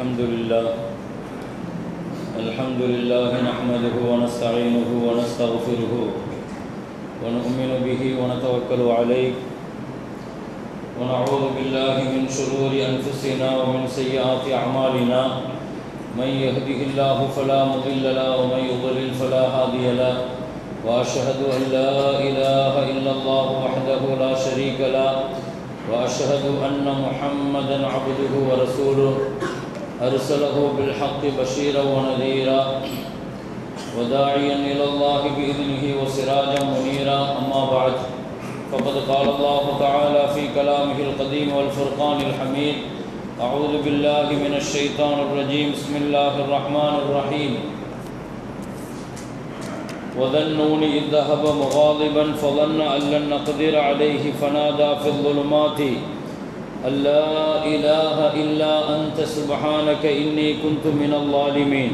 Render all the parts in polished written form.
الحمد لله نحمده ونستعينه ونستغفره ونؤمن به ونتوكل عليه ونعوذ بالله من شرور أنفسنا ومن سيئات أعمالنا من يهده الله فلا مضل له ومن يضلل فلا هادي له وأشهد أن لا إله إلا الله وحده لا شريك له وأشهد أن محمدًا عبده ورسوله أرسله بالحق بشيرا ونذيرا وداعيا إلى الله بإذنه وسراجا منيرا أما بعد فقد قال الله تعالى في كلامه القديم والفرقان الحميد أعوذ بالله من الشيطان الرجيم بسم الله الرحمن الرحيم وذا النون إذ ذهب مغاضبا فظن أن لن نقدر عليه فنادى في الظلمات أن لا إله إلا أنت سبحانك إني كنت من الظالمين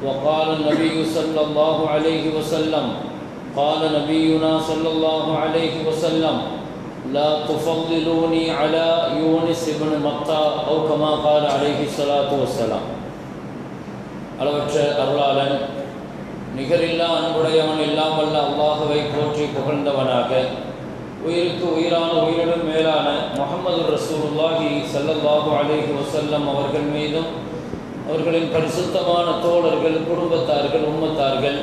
وقال النبي صلى الله عليه وسلم قال نبينا صلى الله عليه وسلم لا تفضلوني على يونس بن متى أو كما قال عليه الصلاة والسلام அளவற்ற அருளாளன் நிகரில்லா அன்புடையவன் எல்லாம் வல்ல அல்லாஹ்வை போற்றி புகழ்ந்தவனாக உயிருக்கு உயிரான உயிரினும் மேலான முஹம்மது ரசூலுல்லாஹி ஸல்லல்லாஹு அலைஹி வஸல்லம் அவர்கள் மீதும் அவர்களின் பரிசுத்தமான தோழர்கள் குடும்பத்தார்கள் உம்மத்தார்கள்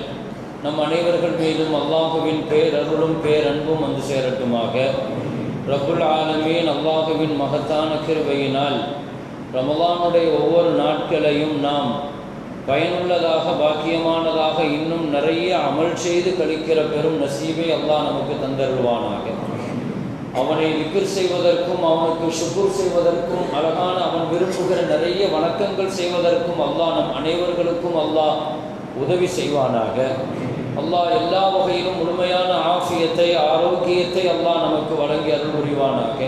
நம் அனைவர்கள் மீதும் அல்லாஹுவின் பேரருளும் பேரன்பும் வந்து சேரட்டுமாக. ரப்புல் ஆலமீன் அல்லாஹுவின் மகத்தான கிருபையினால் ரமலானுடைய ஒவ்வொரு நாட்களையும் நாம் பயனுள்ளதாக பாக்கியமானதாக இன்னும் நிறைய அமல் செய்து கழிக்கிற பெரும் நசீபை அல்லாஹ் நமக்கு தந்தருள்வானாக. அவனை திக்ர் செய்வதற்கும் அவனுக்கு ஷுக்ர் செய்வதற்கும் அழகான அவன் விரும்புகிற நிறைய வணக்கங்கள் செய்வதற்கும் அல்லாஹ் நம் அனைவர்களுக்கும் அல்லாஹ் உதவி செய்வானாக. அல்லாஹ் எல்லா வகையிலும் முழுமையான ஆஃபியத்தை ஆரோக்கியத்தை அல்லாஹ் நமக்கு வழங்கி அருள் புரிவானாக.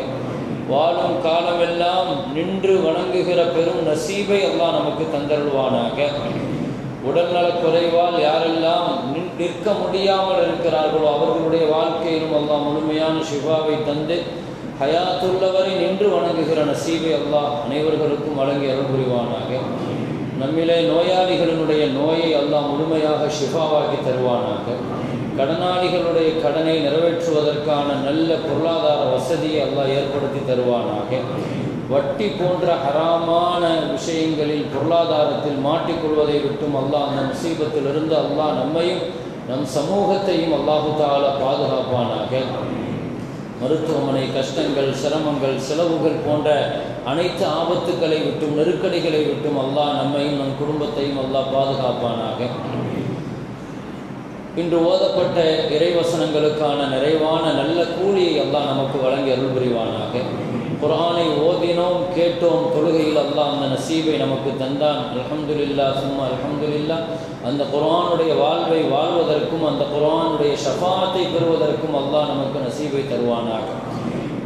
வாழும் காலமெல்லாம் நின்று வணங்குகிற பெரும் நசீபை அல்லாஹ் நமக்கு தந்தருள்வானாக. உடல்நலக் குறைவால் யாரெல்லாம் நிற்க முடியாமல் இருக்கிறார்களோ அவர்களுடைய வாழ்க்கையிலும் அல்லாஹ் முழுமையான ஷிஃபாவை தந்து ஹயாத்துள்ளவரை நின்று வணங்குகிற நசீபை அல்லாஹ் அனைவர்களுக்கும் வழங்கி அருள் புரிவானாக. நம்மிலே நோயாளிகளினுடைய நோயை அல்லாஹ் முழுமையாக ஷிஃபாவாக்கி தருவானாக. கடனாளிகளுடைய கடனை நிறைவேற்றுவதற்கான நல்ல பொருளாதார வசதியை அல்லாஹ் ஏற்படுத்தி தருவானாக. வட்டி போன்ற ஹராமான விஷயங்களில் பொருளாதாரத்தில் மாட்டிக்கொள்வதை விட்டும் அல்லாஹ் அந்த முசீபத்திலிருந்து அல்லாஹ் நம்மையும் நம் சமூகத்தையும் அல்லாஹு தஆலா பாதுகாப்பானாக. மருத்துவமனை கஷ்டங்கள் சிரமங்கள் செலவுகள் போன்ற அனைத்து ஆபத்துக்களை விட்டும் நெருக்கடிகளை விட்டும் அல்லாஹ் நம்மையும் நம் குடும்பத்தையும் அல்லாஹ் பாதுகாப்பானாக. இன்று ஓதப்பட்ட இறைவசனங்களுக்கான நிறைவான நல்ல கூலியை அல்லாஹ் நமக்கு வழங்கி அருள் புரிவானாக. குர்ஆனை ஓதினோம் கேட்டோம் தொழுகையில் அல்லாஹ் அந்த நசீபை நமக்கு தந்தான். அல்ஹம்துலில்லாஹ் சும்மா அல்ஹம்துலில்லாஹ். அந்த குர்ஆனுடைய வாழ்வை வாழ்வதற்கும் அந்த குர்ஆனுடைய ஷஃபாஅத்தை பெறுவதற்கும் அல்லாஹ் நமக்கு நசீபை தருவானாக.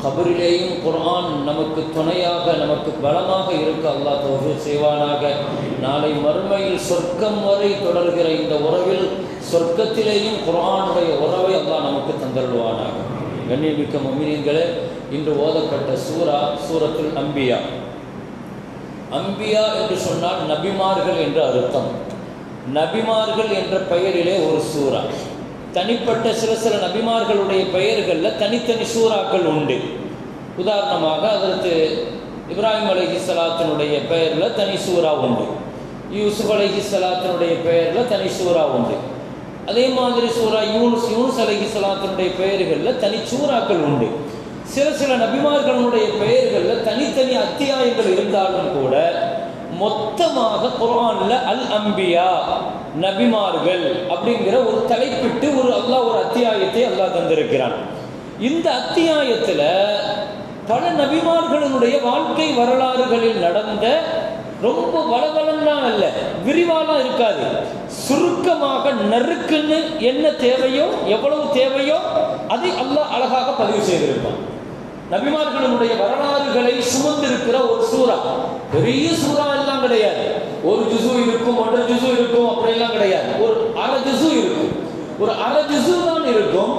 கபரிலேயும் குர்ஆன் நமக்கு துணையாக நமக்கு பலமாக இருக்க அல்லாஹ் தௌஃபீக் செய்வானாக. நாளை மறுமையில் சொர்க்கம் வரை தொடர்கிற இந்த உறவில் சொர்க்கத்திலேயும் குர்ஆனுடைய உறவை அல்லாஹ் நமக்கு தந்தருள்வானாக. கண்ணியமிக்க முஃமினீன்களே, இன்று ஓதப்பட்ட சூரா சூரத்துல் அம்பியா. அம்பியா என்று சொன்னால் நபிமார்கள் என்று அர்த்தம். நபிமார்கள் என்ற பெயரிலே ஒரு சூரா. தனிப்பட்ட சில நபிமார்களுடைய பெயர்களில் தனித்தனி சூறாக்கள் உண்டு. உதாரணமாக அதற்கு இப்ராஹிம் அலைஹிஸ்ஸலாத்தினுடைய பெயரில் தனி சூறா உண்டு. யூசுப் அலைஹிஸ்ஸலாத்தினுடைய பெயரில் தனி சூறா உண்டு. அதே மாதிரி சூரா யூனுஸ் அலைஹிஸ்ஸலாத்தினுடைய பெயர்களில் தனி சூறாக்கள் உண்டு. சில நபிமார்களுடைய பெயர்களில் தனித்தனி அத்தியாயங்கள் இருந்தாலும் கூட மொத்தமாக குர்ஆன்ல அல் அம்பியா நபிமார்கள் அப்படிங்கிற ஒரு தலைப்பிட்டு அல்லாஹ் ஒரு அத்தியாயத்தை அல்லாஹ் தந்திருக்கிறான். இந்த அத்தியாயத்தில் பல நபிமார்களுடைய வாழ்க்கை வரலாறுகளில் நடந்த ரொம்ப வளவளன்னா அல்ல, விரிவாலாம் இருக்காது. சுருக்கமாக நறுக்குன்னு என்ன தேவையோ எவ்வளவு தேவையோ அதை அல்லாஹ் அழகாக பதிவு செய்திருப்பான். நபிமார்களுடைய வரலாறுகளை சுமந்திருக்கிற ஒரு சூரா. பெரிய சூறா எல்லாம் கிடையாது. ஒரு ஜுசு இருக்கும், ஒன்றரை ஜுசு இருக்கும், அப்படியெல்லாம் கிடையாது. ஒரு அரை ஜுசு இருக்கும், ஒரு அரை ஜுசு தான் இருக்கும்.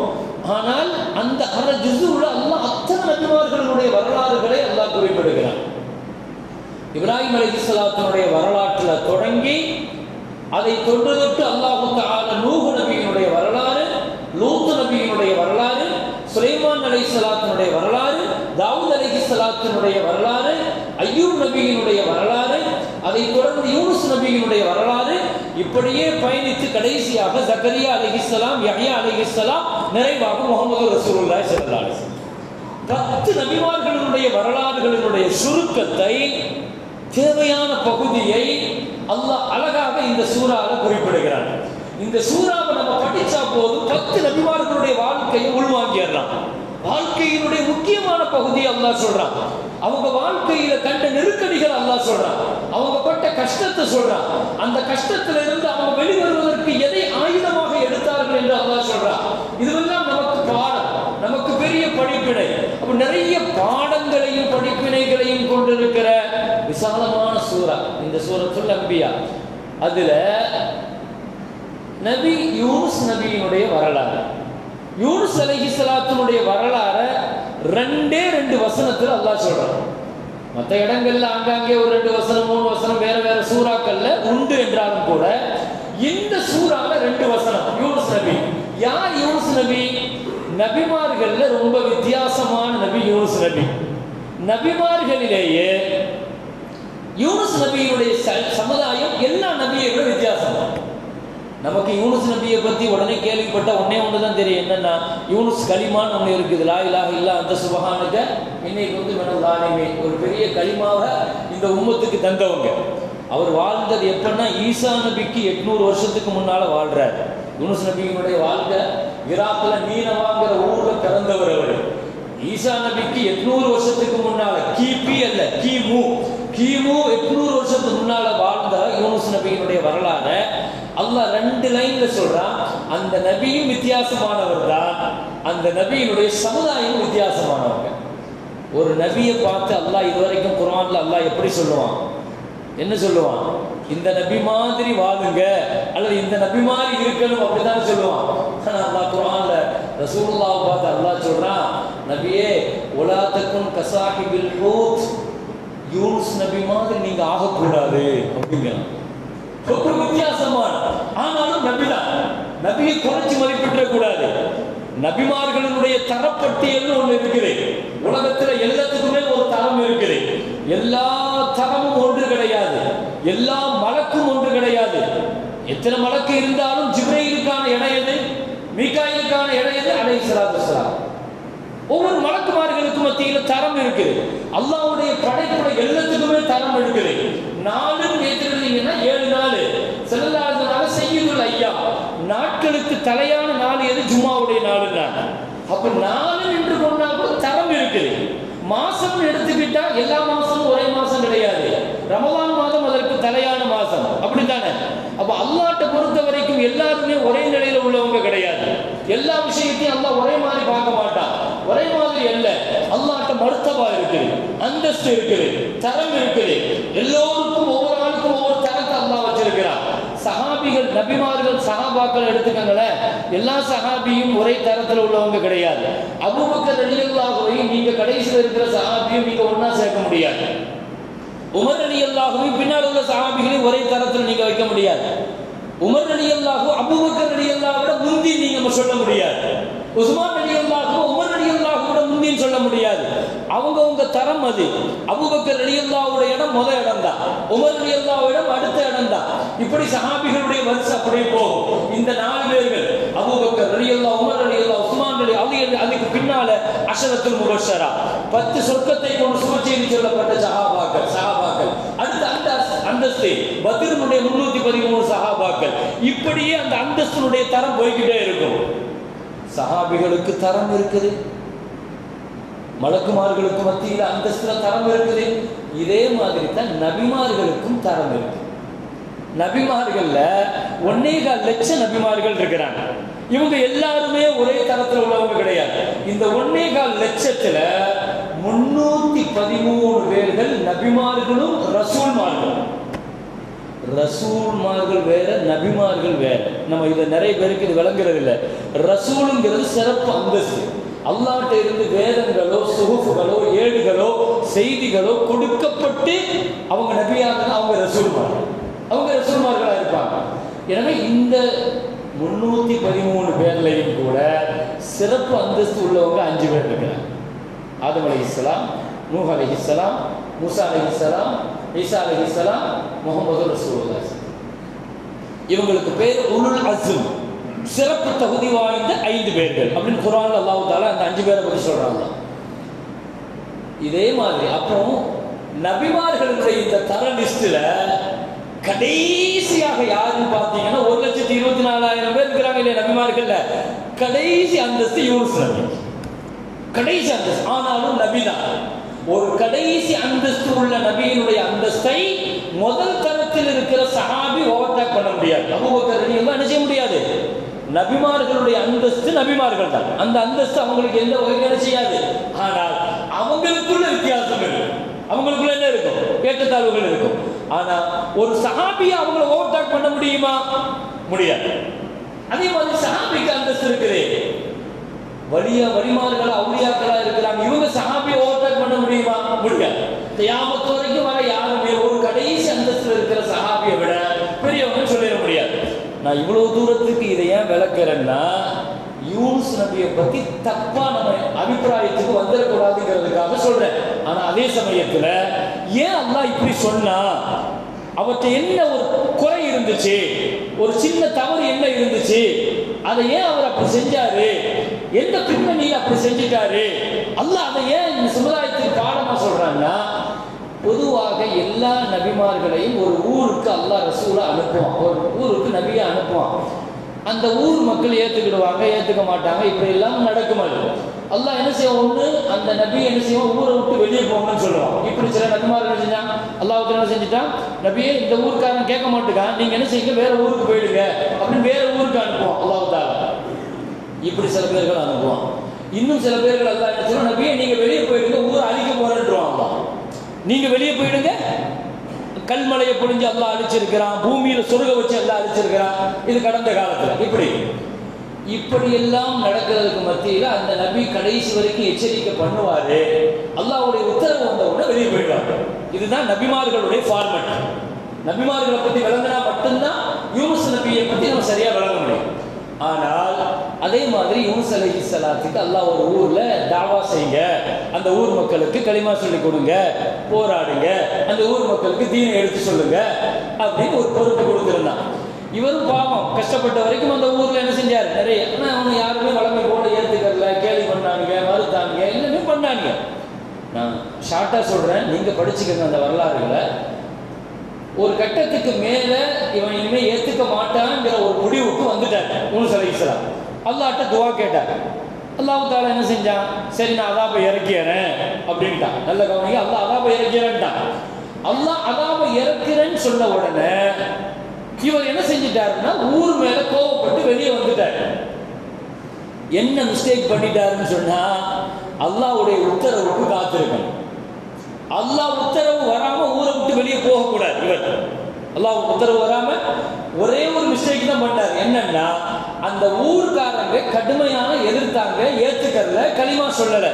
ஆனால் அந்த அரை ஜுசுல அல்லாஹ் அத்தனை நபிமார்களுடைய வரலாறுகளை அல்லாஹ் குறிப்பிடுகிறான். இப்ராஹிம் அலைஹிஸ்ஸலாத்தினுடைய வரலாற்றில் தொடங்கி அதை தொன்று தொட்டு அல்லாஹு தஆலா நூஹ் நபியினுடைய வரலாறு, லூத் நபியினுடைய வரலாறு, சுலைமான் அலைஹிஸ்ஸலாத்தினுடைய வரலாறு, தாவூத் அலைஹிஸ்ஸலாத்தினுடைய வரலாறு, அய்யூப் நபியினுடைய வரலாறு, அதை தொடர்ந்து யூனுஸ் நபியினுடைய வரலாறு, இப்படியே பயணித்து கடைசியாக ஜக்கரியா அலைஹிஸ்ஸலாம், யஹ்யா அலைஹிஸ்ஸலாம், நிறைவாக முஹம்மது ரசூலுல்லாஹி ஸல்லல்லாஹு அலைஹி வஸல்லம். 10 நபிமார்களுடைய வரலாறுகளினுடைய சுருக்கத்தை, தேவையான பகுதியை அல்லாஹ் அழகாக இந்த சூறால குறிப்பிடுகிறார். இந்த சூறாவை நம்ம படிச்சா போதும் 10 நபிமார்களுடைய வாழ்க்கையை உள்வாங்கிடலாம். வாழ்க்கையினுடைய முக்கியமான பகுதியை அல்லாஹ் சொல்றான். அவங்க வாழ்க்கையில கண்ட நெருக்கடிகள் அல்லாஹ் சொல்றான். அவங்க பட்ட கஷ்டத்தை சொல்றான். அந்த கஷ்டத்துல இருந்து அவங்க வெளிவருவதற்கு எதை ஆயுதமாக எடுத்தார்கள் என்று அல்லாஹ் சொல்றான். இதுவெல்லாம் நமக்கு பாடம், நமக்கு பெரிய படிப்பினை. அப்ப நிறைய பாடங்களையும் படிப்பினைகளையும் கொண்டிருக்கிற விசாலமான சூரா இந்த சூரத்துல் அன்பியா. அதுல நபி யூனுஸ் நபியினுடைய வரலாறு, யூனுஸ் அலைஹிஸ்ஸலாத்தினுடைய வரலாறு 2 வசனத்துல அல்லாஹ் சொல்றான். மற்ற இடங்கள்ல ஆங்காங்கே ஒரு 2 வசனம் 3 வசனம் வேற வேற சூறாக்கள்ல உண்டு என்றாலும் கூட இந்த சூறால 2 வசனம். யூனுஸ் நபி. யார் யூனுஸ் நபி? நபிமார்கள்ல ரொம்ப வித்தியாசமான நபி யூனுஸ் நபி. நபிமார்களிலேயே யூனுஸ் நபியினுடைய சமுதாயம் எல்லா நபியை விட வித்தியாசம். நமக்கு யூனுஸ் நபியை பத்தி உடனே கேள்விப்பட்ட ஒண்ணுதான் தெரியும். என்னன்னா, யூனுஸ் கலிமான்னு ஒண்ணு இருக்குது. லா இலாஹ இல்லா அந்த சுபஹானக இன்னைக்கு மெனலாலுமே ஒரு பெரிய கலிமாவை இந்த உம்மத்துக்கு தந்தவங்க. அவர் வாழ்ந்தது எப்பன்னா ஈசா நபிக்கு 800 வருஷத்துக்கு முன்னால வாழ்றாரு. யூனுஸ் நபியினுடைய வாழ்க்கை ஈராக்ல நீனவாங்கிற ஊர்ல பிறந்தவர். அவர் ஈசா நபிக்கு 800 வருஷத்துக்கு முன்னால, கிபி அல்ல கிமு 800 வருஷத்துக்கு முன்னால வாழ்ந்த யூனுஸ் நபியினுடைய வரலாறு அல்லாஹ் 2 லைன்ல சொல்றான். அந்த நபியும் வித்தியாசமானவர் தான், அந்த நபியினுடைய சமுதாயம் வித்தியாசமானவங்க. ஒரு நபியை பார்த்து அல்லாஹ் இதுவரைக்கும் குர்ஆன்ல அல்லாஹ் எப்படி சொல்லுவான்? என்ன சொல்லுவான்? இந்த நபி மாதிரி வாழுங்க அல்லது இந்த நபி மாதிரி இருக்கணும் அப்படிதான் சொல்லுவான். அல்லாஹ் குர்ஆன்ல ரசூலுல்லாஹ் பார்த்து அல்லாஹ் சொல்றான், நபியே ஒலா தகுன் கசாஹிபில் ஹூத், யூனுஸ் நபி மாதிரி நீங்க ஆகக்கூடாது அப்படிங்கிறான். ரொம்ப வித்தியாசமான, ஆனாலும் நபிதான். நபியை குறைச்சி மதிப்பிட கூடாது. நபிமார்களுடைய தரப்பட்டியல் ஒன்று இருக்குது. உலகத்துல எல்லாத்துக்குமே ஒரு தரம் இருக்குது. எல்லா தரமும் ஒன்று கிடையாது, எல்லா மலக்கும் ஒன்று கிடையாது. எத்தனை மலக்கு இருந்தாலும் ஜிப்ரீலுக்கான இடம் எது, மீகாயிலுக்கான இடம் எது? அலைஹிஸ்ஸலாத்து வஸ்ஸலாம். ஒவ்வொரு மலக்குமார்களுக்கு மத்தியில் தரம் இருக்குது. அல்லாஹ்வுடைய படைப்புல எல்லாத்துக்குமே தரம் இருக்குது. 4 ஏத்துறீங்கன்னா 7 நாள் செல்லலாதனால செய்யுதுல் ஐயா, நாட்களுக்கு தலையான நாள் எது? ஜும்மாவுடைய நாள் தான். அப்ப 4 என்று கொண்டாலும் தரம் இருக்குது. மாசம் எடுத்துக்கிட்டா எல்லா மாசமும் ஒரே மாசம் கிடையாது. ரமலான் மாதம் அதற்கு தலையான மாசம், அப்படித்தானே? அப்ப அல்லாஹ்ட்ட பொறுத்த வரைக்கும் எல்லாருமே ஒரே நிலையில உள்ளவங்க கிடையாது. எல்லா விஷயத்தையும் அல்லாஹ் ஒரே மாதிரி பார்க்க மாட்டான். ஒரே மாதிரி அல்ல. அல்லாஹ்ட்ட மர்த்தபா இருக்குது, அந்தஸ்து இருக்குது, தரம் இருக்குது. எல்லோருக்கும் ஒவ்வொரு ஆளுக்கும் ஒவ்வொரு தரத்தை அல்லாஹ் வச்சிருக்கிறான். சஹாபிகள், நபிமார்கள், சஹாபாக்கள் எடுத்துக்கங்களேன். எல்லா சஹாபியும் ஒரே தரத்தில் உள்ளவங்க கிடையாது. அபூபக்கர் ரலியல்லாஹுவையும் நீங்க கடைசியில் இருக்கிற சஹாபியும் நீங்க ஒன்னா சேர்க்க முடியாது. உமர் ரலியல்லாஹுவையும் பின்னால் உள்ள சஹாபிகளையும் ஒரே தரத்தில் நீங்க வைக்க முடியாது. உமர் ரலியல்லாஹு அபூபக்கர் ரலியல்லாஹுவோட முந்தி நீங்க சொல்ல முடியாது. உஸ்மான் ரலியல்லாஹு உமர் ரலியல்லாஹுவோட முந்தின்னு சொல்ல முடியாது. அவங்க தரம் அது. அபூபக்கர் ரலியல்லாஹுவோட இடம் முதல் இடம் தான், உமர் ரலியல்லாஹு இடம் அடுத்த இடம் தான். இப்படி சஹாபிகளுடைய வரிசை அப்படியே போகும். இந்த 4 பேர்கள் அபூபக்கர் ரலியல்லாஹு, உமர் ரலியல்லாஹு, உஸ்மான் ரலியல்லாஹு, அதுக்கு பின்னால அஷரத்துல் முபஷ்ஷரா 10 சொர்க்கத்தை கொண்டு சுபச்செய்தி சொல்லப்பட்ட சஹாபாக்கள். அடுத்த அந்த அந்தஸ்து பத்ருடைய 313 சஹாபாக்கள். இப்படியே அந்த அந்தஸ்தினுடைய தரம் போய்கிட்டே இருக்கும். சஹாபிகளுக்கு தரம் இருக்குது, மலக்குமார்களுக்கு மத்தியில் அந்தஸ்துல தரம் இருக்குது. இதே மாதிரி தான் நபிமார்களுக்கும் தரம் இருக்கு. நபிமார்கள்ல 1.25 லட்சம் நபிமார்கள் இருக்கிறாங்க. இவங்க எல்லாருமே ஒரே தரத்தில் உள்ளவங்க கிடையாது. இந்த 1.25 லட்சத்துல 313 பேர்கள் நபிமார்களும் ரசூல்மார்களும். ரசூல்மார்கள் வேற, நபிமார்கள் வேற. நம்ம இதை நிறைய பேருக்கு இது விளங்குறது இல்லை. ரசூலுங்கிறது சிறப்பு அந்தஸ்து. அல்லாஹ்ட்ட இருந்து வேதங்களோ சுஹுஃப்களோ ஏடுகளோ செய்திகளோ கொடுக்கப்பட்டு அவங்க நபியாக அவங்க ரசூல்மார்களாக இருப்பாங்க. எனவே இந்த 313 பேர்லையும் கூட சிறப்பு அந்தஸ்து உள்ளவங்க 5 பேர் இருக்கிறாங்க. ஆதம் அலைஹிஸ்ஸலாம், நூஹ் அலைஹிஸ்ஸலாம், மூசா அலைஹிஸ்ஸலாம், ஈசா அலைஹிஸ்ஸலாம், முஹம்மது ரசூலுல்லாஹ். இவங்களுக்கு பேர் உலுல் அஸ்ம், சிறப்பு தகுதி வாய்ந்த 5 பேர்கள் அப்படின்னு குர்ஆன்ல அல்லாஹ் தஆலா அந்த 5 பேரை பற்றி சொல்றாங்க. இதே மாதிரி அப்புறம் நபிமார்களுடைய இந்த தர லிஸ்ட்ல கடைசியாக யாருன்னு பார்த்தீங்கன்னா 1,24,000 பேர் இருக்கிறாங்க இல்லையா நபிமார்கள்ல. கடைசி அந்தஸ்து யூனுஸ் நபி, கடைசி அந்தஸ்து. ஆனாலும் நபிதான். ஒரு கடைசி அந்தஸ்து உள்ள நபியினுடைய அந்தஸ்தை முதல் தரத்தில் இருக்கிற சஹாபி ஓவர்டேக் பண்ண முடியாது. அபூபக்கர் ரலியல்லாஹு என்ன செய்ய முடியாது. நபிமார்களுடைய அந்தஸ்து நபிமார்கள் தான். அந்த அந்தஸ்து அவங்களுக்கு எந்த வகையான செய்யாது. ஆனால் அவங்களுக்குள்ள வித்தியாசம் இருக்கும். அவங்களுக்குள்ள என்ன இருக்கும், ஏற்றத்தாழ்வுகள் இருக்கும். ஆனா ஒரு சஹாபியை அவங்கள ஓவர்டேக் பண்ண முடியுமா? முடியாது. அதே மாதிரி சஹாபிக்கு அந்தஸ்து இருக்குது. வலிமார்களா அவுலியாக்களா இருக்கிறாங்க. இவங்க சஹாபியை ஓவர்டேக் பண்ண முடியுமா? முடியாது. கியாமத் வரைக்கும் வர யாருமே ஒரு கடைசி அந்தஸ்துல இருக்கிற சஹாபியை விட பெரியவங்க சொல்லிட முடியாது. நான் இவ்வளவு தூரத்துக்கு இதை ஏன் விளக்குறேன்னா, யூனுஸ் நபியை பத்தி தப்பா நம்ம அபிப்பிராயத்துக்கு வந்துடக்கூடாதுங்கிறதுக்காக சொல்றேன். ஆனா அதே சமயத்துல ஏன் அல்லாஹ் இப்படி சொன்னா, அவற்றை என்ன ஒரு குறை இருந்துச்சு, ஒரு சின்ன தவறு என்ன இருந்துச்சு, அதை ஏன் அவர் அப்படி செஞ்சாரு, எந்த பின்னணியில் அப்படி செஞ்சிட்டாரு, அல்லாஹ் அதை ஏன் இந்த சமுதாயத்துக்கு பாடமா சொல்றான்னா, பொதுவாக எல்லா நபிமார்களையும் ஒரு ஊருக்கு அல்லாஹ் ரசூலா அனுப்புவான், ஒரு ஊருக்கு நபியை அனுப்புவான். அந்த ஊர் மக்கள் ஏற்றுக்கிடுவாங்க, ஏற்றுக்க மாட்டாங்க, இப்படி எல்லாம் நடக்கும். அல்லாஹ் என்ன செய்வான், ஒன்று அந்த நபி என்ன செய்வான், ஊரை விட்டு வெளியே போங்கன்னு சொல்லுவான். இப்படி சில நபிமார்கள் என்ன செஞ்சான், அல்லாஹ் என்ன செஞ்சுட்டான், நபியே இந்த ஊருக்காரன் கேட்க மாட்டேங்கான், நீங்க என்ன செய்யுங்க வேற ஊருக்கு போயிடுங்க அப்படின்னு வேற ஊருக்கு அனுப்புவான் அல்லாஹ் தஆலா. இப்படி சில பேர்கள் அனுப்புவான். இன்னும் சில பேர்கள் அல்லாஹ் என்ன சொல்லுவான், நபியே நீங்க வெளியே போயிடுங்க, ஊரை அழிக்க போறேன்றான் அல்லாஹ். நீங்க வெளியே போயிடுங்க, கல்மலையை பொழிஞ்சு அல்லாஹ் அழிச்சிருக்கிறான், பூமியில சொருக வச்சு அல்லாஹ் அழிச்சிருக்கிறான். இது கடந்த காலத்துல. இப்படி எல்லாம் நடக்கிறதுக்கு மத்தியில அந்த நபி கடைசி வரைக்கும் எச்சரிக்கை பண்ணுவாரு. அல்லாஹ்வுடைய உத்தரவு வந்த உடனே வெளியே போயிடுவாங்க. இதுதான் நபிமார்களுடைய ஃபார்மட். நபிமார்களை பத்தி விளங்கினா மட்டும்தான் யூனுஸ் நபியை பத்தி நம்ம சரியா விளங்க முடியும். ஆனால் அதே மாதிரி யூனுஸ் அலைஹிஸ்ஸலாத்துக்கு அல்லாஹ் ஒரு ஊர்ல தாவா செய்யுங்க, அந்த ஊர் மக்களுக்கு களிமா சொல்லி கொடுங்க, போராடுங்க, அந்த ஊர் மக்களுக்கு தீனை எடுத்து சொல்லுங்க அப்படின்னு ஒரு பொறுப்பு கொடுத்திருந்தான். இவரும் பாவம் கஷ்டப்பட்ட வரைக்கும் அந்த ஊர்ல என்ன செஞ்சாரு, நிறைய. ஆனா அவங்க யாருமே வளமை போல ஏத்துக்கல, கேலி பண்ணாங்க, மறுத்தாங்க, எல்லாமே பண்ணாங்க. நான் ஷார்ட்டா சொல்றேன், நீங்க படிச்சுக்கங்க அந்த வரலாறுகளை. ஒரு கட்டத்துக்கு மேல இவன் இனிமே ஏத்துக்க மாட்டான்ங்கிற ஒரு முடிவுக்கு வந்துட்டார் யூனுஸ் அலைஹிஸ்ஸலாம். அல்லாஹ்ட்ட துஆ கேட்டார். அல்லாஹ் தஆலா என்ன செஞ்சான், சரி நான் அதாபை இறக்கிறேன் அப்படின்ட்டான். நல்ல கவனிங்க, அல்லாஹ் அதாபை இறக்கிறேன்ட்டான். அல்லாஹ் அதாபை இறக்கிறேன்னு சொன்ன உடனே இவர் என்ன செஞ்சிட்டாருன்னா ஊர் மேல கோவப்பட்டு வெளியே வந்துட்டார். என்ன மிஸ்டேக் பண்ணிட்டாருன்னு சொன்னா, அல்லாஹ்வுடைய உத்தரவுக்கு காத்திருக்கணும். அல்லாஹ் உத்தரவு வராம ஊரை விட்டு வெளியே போகக்கூடாது. இவர் அல்லாஹ் உத்தரவு வராம ஒரே ஒரு மிஸ்டேக் தான் பண்ணார். என்னன்னா, அந்த ஊர்காரங்க கடுமையான எதிர்த்தாங்க, ஏத்துக்கல, களிமா சொல்லல.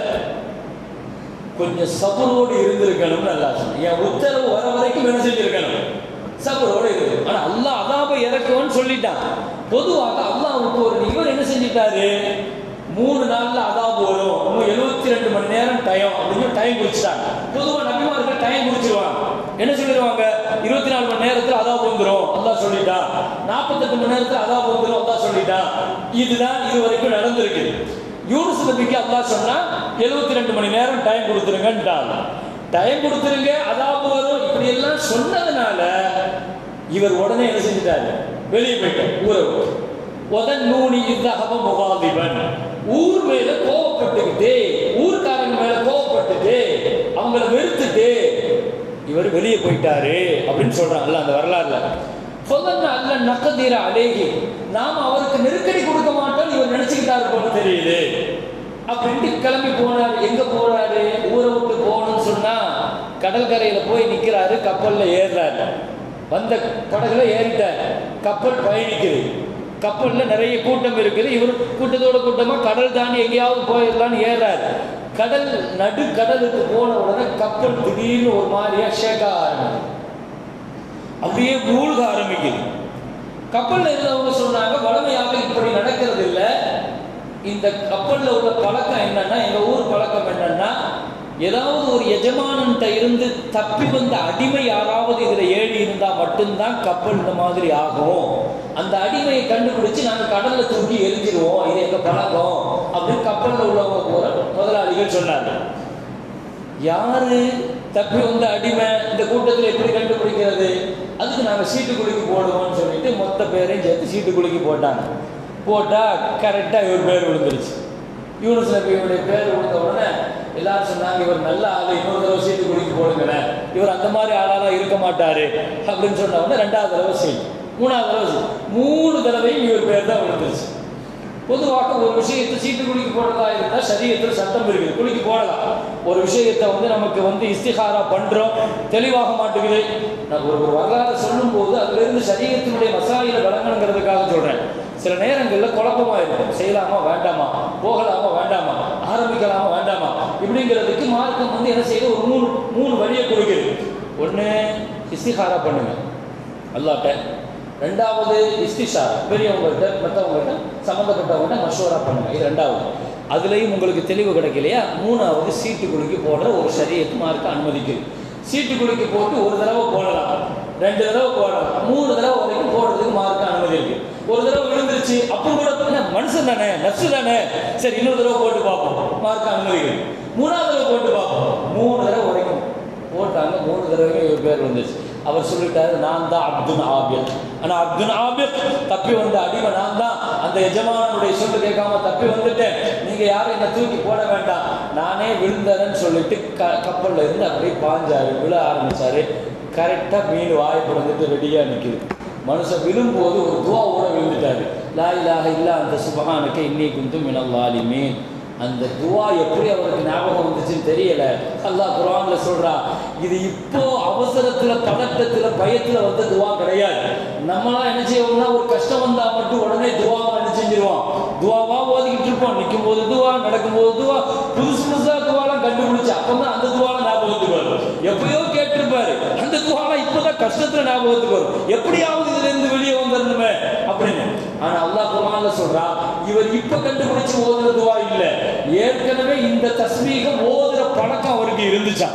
கொஞ்சம் சபரோடு இருந்திருக்கணும். நல்லா சொன்ன, என் உத்தரவு வர வரைக்கும் என்ன செஞ்சிருக்கணும், சபரோடு இருக்கு. ஆனா அல்லாஹ் அதாபை இறக்குவன்னு சொல்லிட்டான். பொதுவாக அல்லாஹ்வுக்கு ஒரு இவர் என்ன செஞ்சிட்டாரு, 3 நாள்ல அதாபு வரும், இன்னும் 72 மணி நேரம் டைம் அப்படின்னு டைம் குறிச்சிட்டாங்க. பொதுவாக நபிமார்கள் டைம் குறிச்சிருவாங்க. என்ன சொல்லிடுவாங்க, 24 மணி நேரத்தில் அதாபு வந்துடும் அல்லாஹ் சொல்லிட்டான், 48 மணி நேரத்தில் அதாபு வந்துடும் அல்லாஹ் சொல்லிட்டான். இதுதான் இது வரைக்கும் நடந்திருக்கு. யூனுஸ் நபிக்கு அல்லாஹ் சொன்னா 72 மணி நேரம் டைம் கொடுத்துருங்கன்றாங்க. டைம் கொடுத்துருங்க, அதாபு வரும், இப்படி எல்லாம் சொன்னதுனால இவர் உடனே என்ன செஞ்சிட்டாரு, வெளியே போயிட்டார் ஊரை. உதன்னூனி இத்தஹப முகாதிபன், ஊர் மேல கோவப்பட்டுக்கிட்டு, ஊர்காரங்க மேல கோவப்பட்டுட்டு, அவங்கள வெறுத்துட்டு இவர் வெளியே போயிட்டாரு அப்படின்னு சொல்றாங்கல்ல அந்த வரலாறுல. சொதன்ன அல்ல நக்கதீர அலேஹி, நாம அவருக்கு நெருக்கடி கொடுக்க மாட்டோம் இவர் நினைச்சுக்கிட்டாரு போல தெரியுது அப்படின்ட்டு கிளம்பி போனாரு. எங்க போறாரு, ஊரை விட்டு போகணும்னு சொன்னா கடற்கரையில போய் நிக்கிறாரு, கப்பல்ல ஏறுறாரு. வந்த படகுல ஏறிட்டார், கப்பல் பயணிக்குது, கப்பல்ல நிறைய கூட்டம் இருக்குது. இவர் கூட்டத்தோட கூட்டமா கடல் தாண்டி எங்கேயாவது போயிடலான்னு ஏறாரு. கடல் நடுக்கடலுக்கு போன உடனே கப்பல் திடீர்னு ஒரு மாதிரியா ஷேக் ஆரம்பிக்குது, அப்படியே மூழ்க ஆரம்பிக்குது. கப்பல்ல இருந்தவங்க சொன்னாங்க, வளமையாக இப்படி நடக்கிறது இல்லை. இந்த கப்பல்ல உள்ள பழக்கம் என்னன்னா, எங்க ஊர் பழக்கம் என்னன்னா, ஏதாவது ஒரு எஜமானன்ட்ட இருந்து தப்பி வந்த அடிமை யாராவது இதுல ஏறி இருந்தா மட்டும்தான் கப்பல் இந்த மாதிரி ஆகும். அந்த அடிமையை கண்டுபிடிச்சு நாங்க கடல்ல தூக்கி எரிஞ்சிருவோம், இது எங்க பழக்கம் அப்படின்னு கப்பல்ல உள்ளவங்க போற முதலாளிகள் சொன்னாங்க. யாரு தப்பி வந்த அடிமை, இந்த கூட்டத்தில் எப்படி கண்டுபிடிக்கிறது? அதுக்கு நாங்கள் சீட்டுக்குலுக்கி போடுவோம்னு சொல்லிட்டு மொத்த பேரையும் சேர்த்து சீட்டுக்குலுக்கி போட்டாங்க. போட்டால் கரெக்டாக இவர் பேர் விழுந்துருச்சு. யூனுஸ் நபியுடைய பேர் விழுந்த உடனே எல்லாரும் சொன்னாங்க, இவர் நல்ல ஆள், இன்னொரு தடவை சீட்டுக்குலுக்கி போடுங்களேன், இவர் அந்த மாதிரி ஆளாலாம் இருக்க மாட்டாரு அப்படின்னு சொன்ன உடனே 2வது தடவை சீட்டு, 3வது தடவை 3 தடவையும் இவர் பேர் தான் விழுந்துருச்சு. பொதுவாக ஒரு விஷயத்தை சீட்டு குலுக்கி போடுறதா இருந்தால் சரீரத்தில் சட்டம் இருக்குது, குலுக்கி போடலாம். ஒரு விஷயத்தை நமக்கு இஸ்திகாரா பண்றோம், தெளிவாக மாட்டேங்குது. நான் ஒரு வரலாறு சொல்லும் போது அதிலிருந்து சரீரத்தினுடைய மசாயில வழங்கணுங்கிறதுக்காக சொல்றேன். சில நேரங்களில் குழப்பமா இருக்கும், செய்யலாமா வேண்டாமா, போகலாமா வேண்டாமா, ஆரம்பிக்கலாமா வேண்டாமா, இப்படிங்கிறதுக்கு மார்க்கம் என்ன செய்யுது, ஒரு மூணு வழியை கொடுக்குது. ஒன்று இஸ்திகாரா பண்ணுங்க அல்லாஹ்ட்ட, 2வது இஸ்திஷாரா, பெரியவங்கள்ட்ட மற்றவங்கள்ட்ட சம்மந்தப்பட்டவங்கள்ட்ட மஷூரா பண்ணுங்க, இது 2வது. அதுலேயும் உங்களுக்கு தெளிவு கிடைக்கலையா, 3வது சீட்டு குலுக்கி போடுற ஒரு ஷரியத் மார்க்க அனுமதிக்குது. சீட்டு குலுக்கி போட்டு ஒரு தடவை போடலாம், 2 தடவை போடலாம், 3 தடவை வரைக்கும் போடுறதுக்கு மார்க்க அனுமதி இருக்கு. ஒரு தடவை விழுந்துருச்சு, அப்போ கூட மனுஷன் தானே, நர்ஸு தானே, சரி இன்னொரு தடவை போட்டு பார்ப்போம், மார்க்க அனுமதி இருக்கு. 3வது தடவை போட்டு பார்ப்போம், 3 தடவை வரைக்கும் போட்டாங்க. 3 தடவையும் இவர் பேர் வந்துச்சு. அவர் சொல்லிட்டாரு, நான் தான் அப்துல் ஆபித். ஆனால் அப்துல் ஆபித் தப்பி வந்த அடிமை நான் தான், அந்த எஜமானுடைய சொல்லு கேட்காம தப்பி வந்துட்டேன், நீங்க யாரும் என்ன தூக்கி போட வேண்டாம், நானே விழுந்தேன்னு சொல்லிட்டு கப்பல்ல இருந்து அப்படியே பாஞ்சாரு, விழ ஆரம்பிச்சாரு. கரெக்டாக மீன் வாய்ப்பு வந்துட்டு ரெடியாக நிற்குது. மனுஷன் விழும்போது ஒரு துவாவோட விழுந்துட்டாரு, லா இலாஹ இல்லா அந்த சுப்ஹானக இன்னீ குன்து மினல் ஸாலிமீன். அந்த துவா எப்படி அவருக்கு ஞாபகம் வந்துச்சுன்னு தெரியல. அல்லாஹ் குர்ஆன்ல சொல்றா, இது இப்போ அவசரத்துல பதட்டத்துல பயத்துல வந்த துவா கிடையாது. நம்மளாம் என்ன செய்வோம்னா, ஒரு கஷ்டம் வந்தா மட்டும் உடனே துவாவை என்ன செஞ்சிருவோம், துவாவா ஓதிக்கிட்டு இருப்போம். நிற்கும் போது துவா, நடக்கும்போது துவா, புதுசு புதுசா துவாலாம் கண்டுபிடிச்சு அப்பதான் அந்த துவாலாம் ஞாபகத்துக்கு வரும். எப்பயோ கேட்டிருப்பாரு, அந்த துவாலாம் இப்பதான் கஷ்டத்துல ஞாபகத்துக்கு வரும், எப்படியாவது இதுல இருந்து வெளியே வந்துடணுமே அப்படின்னு. ஆனா அல்லாஹ் குர்ஆன்ல சொல்றா, இவர் இப்ப கண்டுபிடிச்சு ஓதுற துவா இல்ல, ஏற்கனவே இந்த தஸ்பீகம் ஓதுற பழக்கம் அவருக்கு இருந்துச்சா.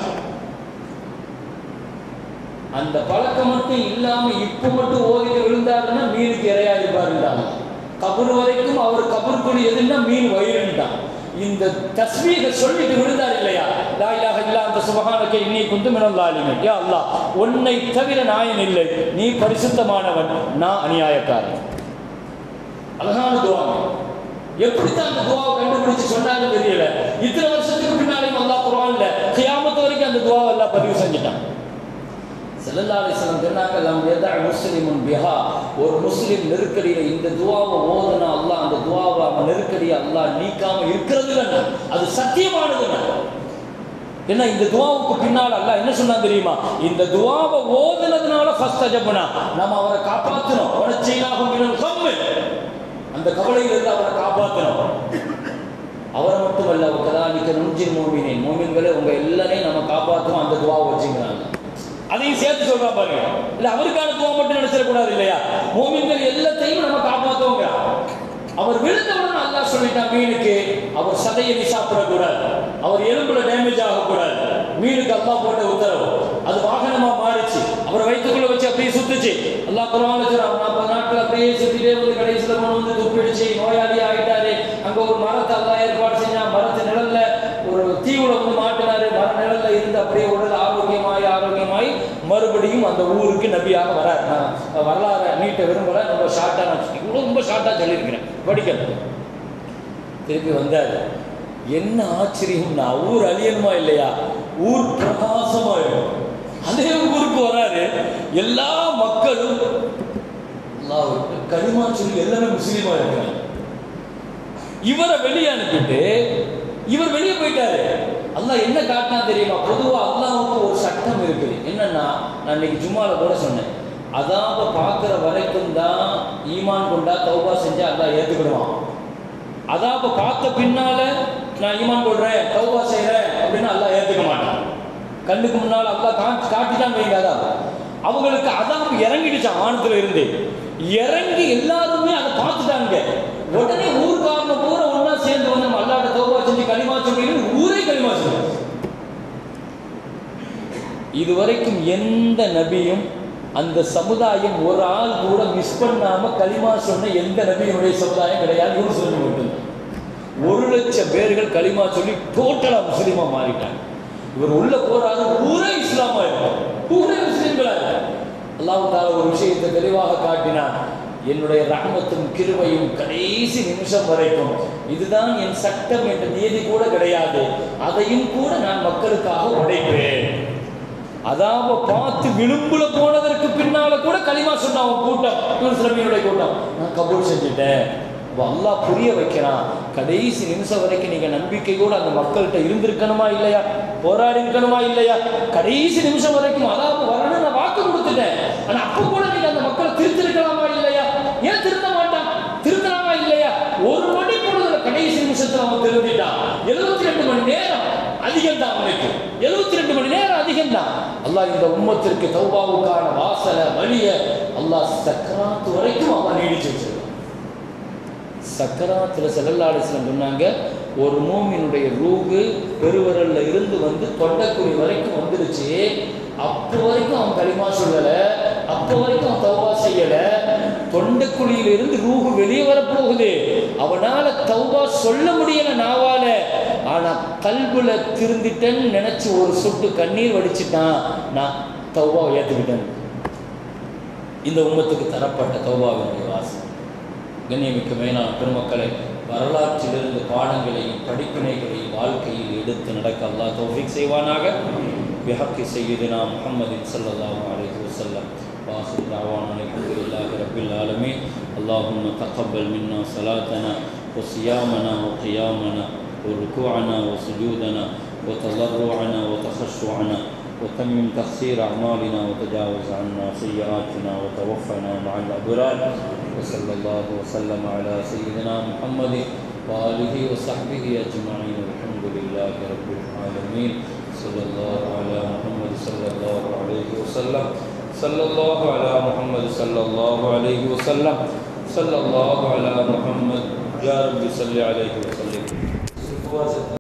அந்த பழக்கம் மட்டும் இல்லாம இப்ப மட்டும் ஓதிட்டு விழுந்தாருன்னா மீனுக்கு இரையா இருப்பாருன்றாங்க. கபர் வரைக்கும் அவர் கபருக்குள் எதுன்னா மீன் வயிறுன்றான். இந்த தஸ்பீக சொல்லிட்டு விழுந்தார் இல்லையா, லா இலாஹ இல்லா அந்த சுப்ஹானக இன்னீ குன்து மினல் ஸாலிமீன். யா அல்லாஹ், உன்னை தவிர நாயன் இல்லை, நீ பரிசுத்தமானவன், நான் அநியாயக்காரன். அழகான துவா. எப்படித்தான் அந்த துவாவை கண்டுபிடிச்சு சொன்னாங்கன்னு தெரியல. இத்தனை வருஷத்துக்கு பின்னாலையும் அல்லாஹ் குர்ஆன்ல கியாமத் வரைக்கும் அந்த துவாவை எல்லாம் பதிவு செஞ்சுட்டான். ஸல்லல்லாஹு அலைஹி வஸல்லம் சொன்னாங்க, லம் யதஅ முஸ்லிமுன் பிஹா, ஒரு முஸ்லிம் நெருக்கடியில இந்த துவாவை ஓதுனா அல்லாஹ் அந்த துவாவை அவன் நெருக்கடியை அல்லாஹ் நீக்காம இருக்கிறது இல்லைன்னா அது சத்தியமானதுன்னா. ஏன்னா இந்த துவாவுக்கு பின்னால் அல்லாஹ் என்ன சொன்னா தெரியுமா, இந்த துவாவை ஓதுனதுனால ஃபஸ்தஜப்னா, நம்ம அவரை காப்பாற்றணும், வனச்சைனாகும் மினல் கம்மி, அந்த கவலையிலிருந்து அவரை காப்பாற்றணும். அவரை மட்டுமல்ல, கதாலிக்க நுஞ்சில் மோமினேன், மோமின்களே உங்க எல்லாரையும் நம்ம காப்பாற்றணும், அந்த துவாவை வச்சுக்கிறாங்க. அதையும் சேர்த்து சொல்றா பாருங்க. இல்ல அவருக்கான துவா மட்டும் நினைச்சிடக்கூடாது இல்லையா, மோமின்கள் எல்லாத்தையும் நம்ம காப்பாற்றுவோங்க. அவர் விழுந்தவுடன் அல்லாஹ் சொல்லிட்டான், மீனுக்கு அவர் சதையை சாப்பிடக்கூடாது, அவர் எலும்புல டேமேஜ் ஆகக்கூடாது. மீனுக்கு அல்லாஹ் போட்ட உத்தரவு, அது வாகனமா மாறிச்சு, அவரை வயிற்றுக்குள்ள வச்சு அப்படியே சுத்துச்சு. அல்லாஹ் குர்ஆன்ல சொல்றான், 40 நாட்கள் அப்படியே சுத்திட்டே வந்து கடைசியில கொண்டு துப்பிடுச்சு, நோயாளி ஆயிட்டாரு. அங்க ஒரு மரத்தை அல்லாஹ் ஏற்பாடு செஞ்சான், மரத்து நிழல்ல ஒரு தீவுல மாட்டினாரு, மர நிழல்ல இருந்து அப்படியே உடல் ஆரோக்கியமாய் மறுபடியும் அந்த ஊருக்கு நபியாக வரார். நான் வரலாறு நீட்ட விரும்பல, ரொம்ப ஷார்ட்டா சொல்லியிருக்கிறேன், படிக்கணும். திருப்பி வந்தார். என்ன ஆச்சரியம்னா, ஊர் அழியணுமா இல்லையா, ஊர் பிரகாசமாயிடும். அதே ஊருக்கு வராரு, எல்லா மக்களும் கலிமா சொல்லி எல்லாமே முஸ்லீமா இருக்கிறாங்க. இவரை வெளியே அனுப்பிட்டு இவர் வெளியே போயிட்டாரு. அல்லாஹ் என்ன காட்டினா தெரியுமா, பொதுவா அல்லாஹ்வுக்கு ஒரு சட்டம் இருக்குது. என்னன்னா, நான் இன்னைக்கு ஜும்மால கூட சொன்னேன், அதாப பார்க்கிற வரைக்கும் தான் ஈமான் கொண்டா தௌபா செஞ்சா அல்லாஹ் ஏற்றுக்கிடுவான். அதாப பார்த்த பின்னால நான் ஈமான் கொள்றேன் தௌபா செய்கிறேன் அப்படின்னு அல்லாஹ் ஏற்றுக்க மாட்டான். கண்ணுக்கு முன்னால் அல்லாஹ் காட்டி தான் வைங்க. அதான் அவங்களுக்கு அதாப் இறங்கிடுச்சான் வானத்துல இருந்து. இறங்கி எல்லாருமே அதை பார்த்துட்டாங்க. உடனே ஊர்காரங்க பூரா ஒன்னா சேர்ந்து வந்து நம்ம அல்லாஹ்ட்ட தௌபா செஞ்சு கலிமா சொல்லி ஊரே கலிமா சொல்லு. இதுவரைக்கும் எந்த நபியும் அந்த சமுதாயம் ஒரு ஆள் கூட மிஸ் பண்ணாம கலிமா சொன்ன எந்த நபியினுடைய சமுதாயம் கிடையாது. இவரு சொல்லி மட்டும்தான் 1,00,000 பேர்கள் கலிமா சொல்லி டோட்டலா முஸ்லீமா மாறிட்டாங்க. இவர் உள்ள போறாரு, ஊரே இஸ்லாமா இருக்கும், ஊரே முஸ்லீம்களா. அல்லாஹ் தஆலா ஒரு விஷயத்தை தெளிவாக காட்டினான். என்னுடைய ரஹ்மத்தும் கிருபையும் கடைசி நிமிஷம் வரைக்கும், இதுதான் என் சட்டம் என்ற நீதி கூட கிடையாது, அதையும் கூட நான் மக்களுக்காக உடைப்பேன். அதாவ பார்த்து விளிம்புல போனதற்கு பின்னால கூட கலிமா சொன்ன அவன் கூட்டம், யூசுஃபினுடைய கூட்டம், நான் கபூல் செஞ்சுட்டேன். அல்லாஹ் புரிய வைக்கிறான். கடைசி நிமிஷம் வரைக்கும் நீங்க நம்பிக்கையோடு அந்த மக்கள்கிட்ட இருந்திருக்கணுமா இல்லையா, போராடி இருக்கணுமா இல்லையா? கடைசி நிமிஷம் வரைக்கும் அதாவது வரணும் நான் வாக்கு கொடுத்துட்டேன். ஆனா அப்ப கூட நீங்க அந்த மக்களை திருத்திருக்கலாமா இல்லையா? ஏன் திருத்த மாட்டான்? திருத்தலாமா இல்லையா? ஒரு மணி பொழுதுல கடைசி நிமிஷத்துல அவன் திருந்திட்டான். 72 மணி நேரம் அதிகம் தான் அவனுக்கு, 72 மணி நேரம் அதிகம் தான். அல்லாஹ் இந்த உம்மத்திற்கு தௌபாவுக்கான வாசலை வழிய அல்லாஹ் சக்கராத்து வரைக்கும் அவன் நீடிச்சு வச்சிருக்கான். சக்கராத்துல ஸல்லல்லாஹு அலைஹி வஸல்லம் சொன்னாங்க, ஒரு மூமினுடைய ரூஹு பெருவரல்ல இருந்து வந்து தொண்டைக்குழி வரைக்கும் வந்துருச்சு, அப்போ வரைக்கும் அவன் கலிமா சொல்லல, அப்போ வரைக்கும் அவன் தௌபா செய்யல. தொண்டைக்குழியில இருந்து ரூஹு வெளியே வரப்போகுது, அவனால தௌபா சொல்ல முடியல நாவால, ஆனா கல்புல திருந்திட்டேன்னு நினைச்சு ஒரு சொட்டு கண்ணீர் வடிச்சிட்டான், நான் தௌபாவை ஏற்றுக்கிட்டேன். இந்த உம்மத்துக்கு தரப்பட்ட தௌபாவினுடைய வாசம். கண்ணியமிக்க மேலான பெருமக்களை, வரலாற்றிலிருந்து பாடங்களையும் படிப்பினைகளையும் வாழ்க்கையில் எடுத்து நடக்க அல்லாஹ் தௌஃபீக் செய்வானாக. பிஹக்கி சய்யிதினா முஹம்மதின் ஸல்லல்லாஹு அலைஹி வஸல்லம். வாஹிரு தஅவானா அல்ஹம்துலில்லாஹி ரப்பில் ஆலமீன். அல்லாஹும்ம தகப்பல் மின்னா ஸலாத்தனா வ ஸியாமனா வ கியாமனா வ ருகூஅனா வ சுஜூதனா வ தضرعنا وتخشعنا وتمم تقصير أعمالنا وتجاوز عنا سيئاتنا وتوفنا مع الأبرار. وصلى الله وسلم على سيدنا محمد وآله وصحبه أجمعين. الحمد لله رب العالمين. صلى الله على محمد صلى الله عليه وسلم. صلى الله على محمد صلى الله عليه وسلم. صلى الله على محمد. يا رب صل عليه وسلم.